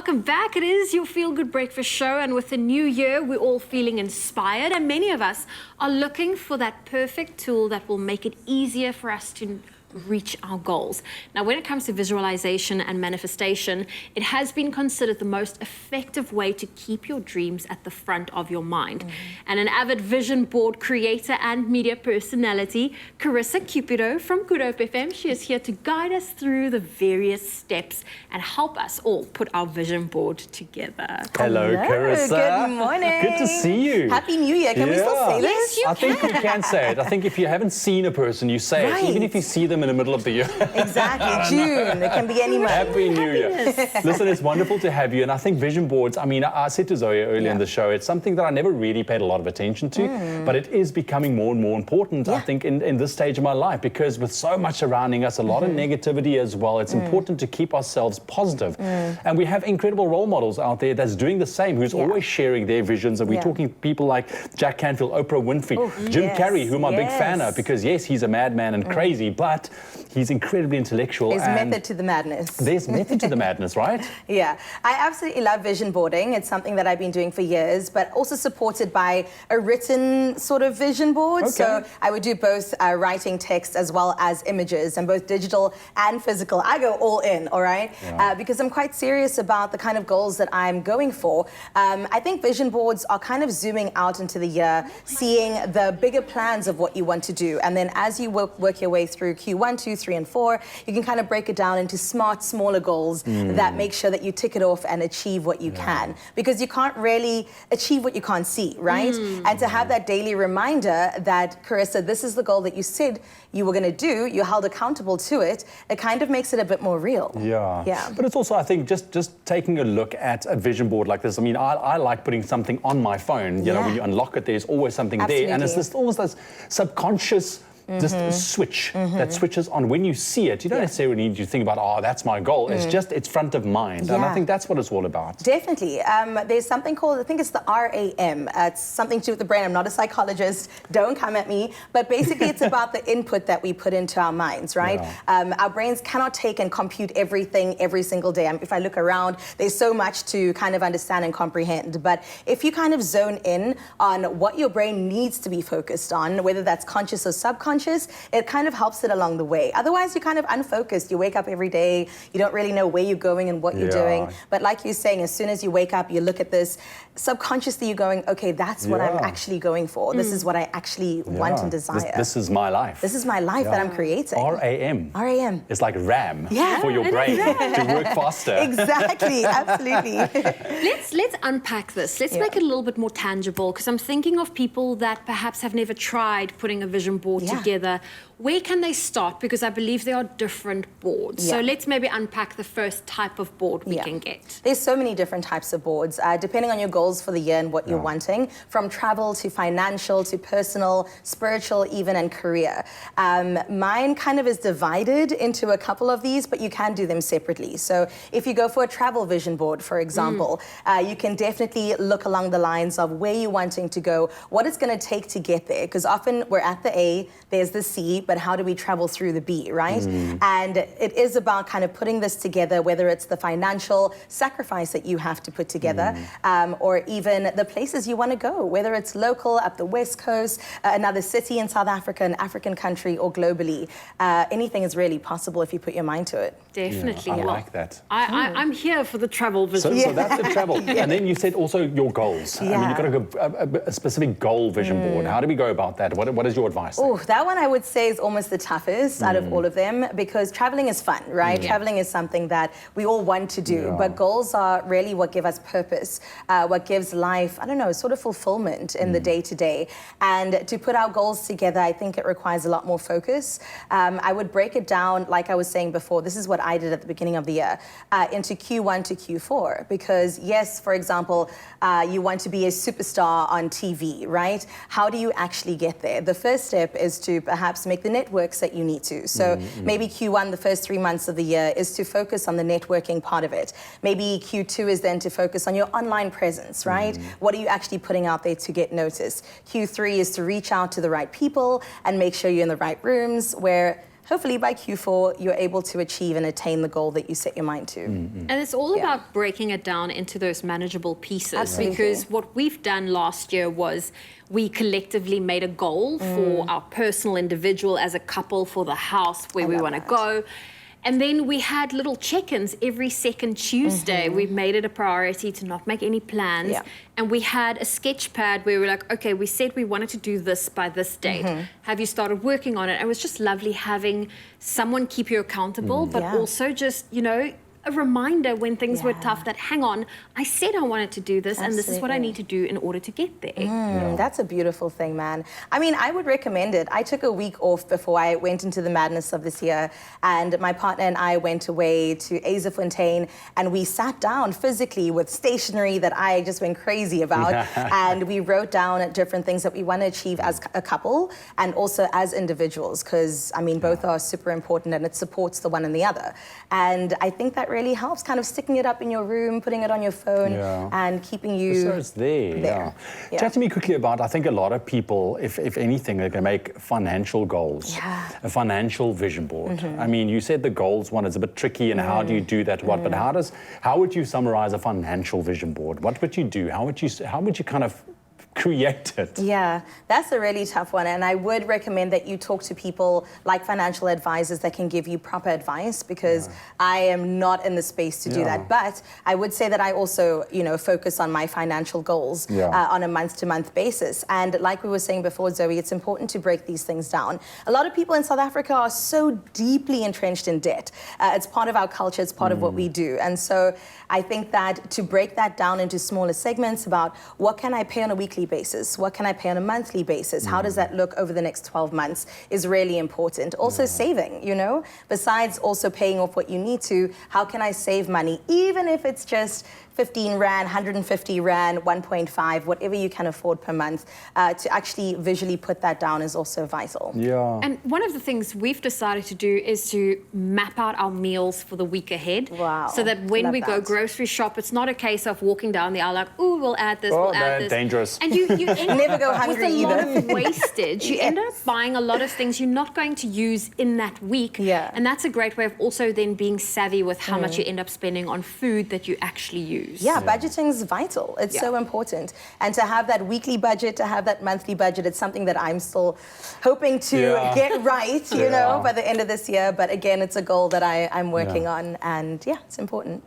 welcome back. It is your Feel Good Breakfast show, and with the new year, we're all feeling inspired, and many of us are looking for that perfect tool that will make it easier for us to reach our goals. Now, when it comes to visualization and manifestation, it has been considered the most effective way to keep your dreams at the front of your mind. And an avid vision board creator and media personality, Carissa Cupido from Good Hope FM, she is here to guide us through the various steps and help us all put our vision board together. Hello, Carissa. Good morning. Good to see you. Happy New Year. Can we still say this? Yes, I think you can say it. I think if you haven't seen a person, you say it. Even if you see them in the middle of the year. Exactly. June. It can be any month. Happy New Year. Listen, it's wonderful to have you. And I think vision boards, I mean, I said to Zoe earlier in the show, it's something that I never really paid a lot of attention to, but it is becoming more and more important, I think, in this stage of my life, because with so much surrounding us, a lot of negativity as well, it's important to keep ourselves positive. And we have incredible role models out there that's doing the same, who's always sharing their visions. And we're talking people like Jack Canfield, Oprah Winfrey, Jim Carrey, whom I'm a big fan of, because yes, he's a madman and crazy, but he's incredibly intellectual. There's method to the madness. There's method to the madness, right? Yeah, I absolutely love vision boarding. It's something that I've been doing for years, but also supported by a written sort of vision board. So I would do both writing text as well as images, and both digital and physical. I go all in, all right? Because I'm quite serious about the kind of goals that I'm going for. I think vision boards are kind of zooming out into the year, seeing the bigger plans of what you want to do. And then as you work your way through Q1, 2, 3, and 4, you can kind of break it down into smart, smaller goals that make sure that you tick it off and achieve what you can. Because you can't really achieve what you can't see, right? And to have that daily reminder that, Carissa, this is the goal that you said you were going to do, you're held accountable to it, it kind of makes it a bit more real. Yeah. But it's also, I think, just taking a look at a vision board like this. I mean, I like putting something on my phone. You know, when you unlock it, there's always something there. And it's this almost this subconscious switch that switches on when you see it. You don't necessarily need to think about, oh, that's my goal. It's just, it's front of mind. And I think that's what it's all about. Definitely. There's something called, I think it's the RAM. It's something to do with the brain. I'm not a psychologist. Don't come at me. But basically, it's about the input that we put into our minds, right? Our brains cannot take and compute everything every single day. If I look around, there's so much to kind of understand and comprehend. But if you kind of zone in on what your brain needs to be focused on, whether that's conscious or subconscious, it kind of helps it along the way. Otherwise, you're kind of unfocused. You wake up every day, you don't really know where you're going and what you're doing. But like you're saying, as soon as you wake up, you look at this, subconsciously you're going, okay, that's what I'm actually going for. This is what I actually want and desire. This is my life. This is my life that I'm creating. RAM. It's like RAM for your brain to work faster. Exactly, absolutely. Let's unpack this. Let's make it a little bit more tangible, because I'm thinking of people that perhaps have never tried putting a vision board together. Where can they start? Because I believe there are different boards. So let's maybe unpack the first type of board we can get. There's so many different types of boards, depending on your goals for the year and what you're wanting, from travel to financial to personal, spiritual even, and career. Mine kind of is divided into a couple of these, but you can do them separately. So if you go for a travel vision board, for example, you can definitely look along the lines of where you're wanting to go, what it's going to take to get there. Because often we're at the A, there's the C, but how do we travel through the B, right? And it is about kind of putting this together, whether it's the financial sacrifice that you have to put together, or even the places you want to go, whether it's local, up the West Coast, another city in South Africa, an African country, or globally. Anything is really possible if you put your mind to it. Definitely. I like that. I'm here for the travel vision. So that's the travel. And then you said also your goals. I mean, you've got to go a specific goal vision board. How do we go about that? What is your advice? Oh, that one I would say is almost the toughest out of all of them, because traveling is fun, right? Traveling is something that we all want to do, but goals are really what give us purpose, what gives life, I don't know, sort of fulfillment in the day-to-day. And to put our goals together, I think it requires a lot more focus. I would break it down, like I was saying before, this is what I did at the beginning of the year, into Q1 to Q4. Because yes, for example, you want to be a superstar on TV, right? How do you actually get there? The first step is to perhaps make the networks that you need to. So maybe Q1, the first 3 months of the year, is to focus on the networking part of it. Maybe Q2 is then to focus on your online presence, right? What are you actually putting out there to get noticed? Q3 is to reach out to the right people and make sure you're in the right rooms where hopefully by Q4, you're able to achieve and attain the goal that you set your mind to. And it's all about breaking it down into those manageable pieces. Absolutely. Because what we've done last year was we collectively made a goal for our personal, individual, as a couple, for the house, where we want to go. And then we had little check-ins every second Tuesday. We've made it a priority to not make any plans. Yeah. And we had a sketch pad where we were like, okay, we said we wanted to do this by this date. Have you started working on it? And it was just lovely having someone keep you accountable, but also just, you know, a reminder when things were tough that, hang on, I said I wanted to do this, and this is what I need to do in order to get there. That's a beautiful thing, man. I mean, I would recommend it. I took a week off before I went into the madness of this year, and my partner and I went away to Azefontein, and we sat down physically with stationery that I just went crazy about, and we wrote down different things that we want to achieve as a couple and also as individuals, because, I mean, both are super important, and it supports the one and the other. And I think that really helps, kind of sticking it up in your room, putting it on your phone, and keeping you So it's there. Chat to me quickly about, I think a lot of people, if anything, they're going to make financial goals, a financial vision board. I mean, you said the goals one is a bit tricky, and how do you do that? But how would you summarize a financial vision board? What would you do? How would you kind of create it? Yeah, that's a really tough one, and I would recommend that you talk to people like financial advisors that can give you proper advice, because I am not in the space to do that. But I would say that I also, you know, focus on my financial goals on a month-to-month basis. And like we were saying before, Zoe, it's important to break these things down. A lot of people in South Africa are so deeply entrenched in debt. It's part of our culture, it's part of what we do. And so I think that to break that down into smaller segments about what can I pay on a weekly basis, what can I pay on a monthly basis, how does that look over the next 12 months is really important. Also saving, you know, besides also paying off what you need to, how can I save money, even if it's just 15 Rand, 150 Rand, 1.5, whatever you can afford per month, to actually visually put that down is also vital. Yeah. And one of the things we've decided to do is to map out our meals for the week ahead. Wow. So that when Love we go that. grocery shop, it's not a case of walking down the aisle like, ooh, we'll add this, we'll add this. Dangerous. And you end Never up go hungry with a lot either. of wastage. You end up buying a lot of things you're not going to use in that week. And that's a great way of also then being savvy with how much you end up spending on food that you actually use. Yeah, budgeting is vital. It's so important. And to have that weekly budget, to have that monthly budget, it's something that I'm still hoping to get right, you know, by the end of this year. But again, it's a goal that I'm working on, and yeah, it's important.